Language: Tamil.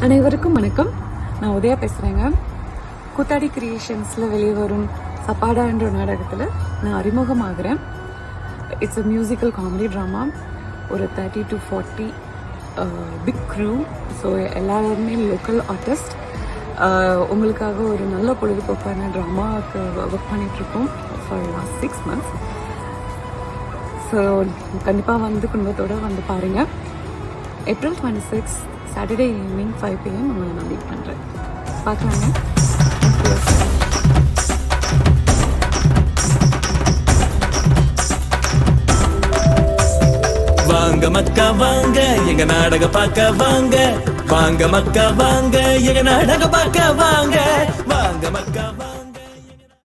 அனைவருக்கும் வணக்கம். நான் உதயா பேசுகிறேங்க. கூத்தாடி கிரியேஷன்ஸில் வெளிவரும் சப்பாடா என்ற நாடகத்தில் நான் அறிமுகமாகிறேன். It's a musical comedy drama. ஒரு 30 to 40 பிக் க்ரூ. ஸோ எல்லாருமே லோக்கல் ஆர்டிஸ்ட். உங்களுக்காக ஒரு நல்ல பொழுதுபோக்கான ட்ராமாவுக்கு ஒர்க் பண்ணிகிட்ருக்கோம் ஃபார் லாஸ்ட் 6 months. ஸோ கண்டிப்பாக குடும்பத்தோடு பாருங்கள். April 26 Saturday evening 5 PM உங்களை நான் மீட் பண்ணுறேன். பார்க்கலாங்க. வாங்க மக்கா வாங்க எங்க நாடக பார்க்க வாங்க. வாங்க மக்கா வாங்க எங்க நாடக பார்க்க வாங்க. வாங்க மக்கா வாங்க.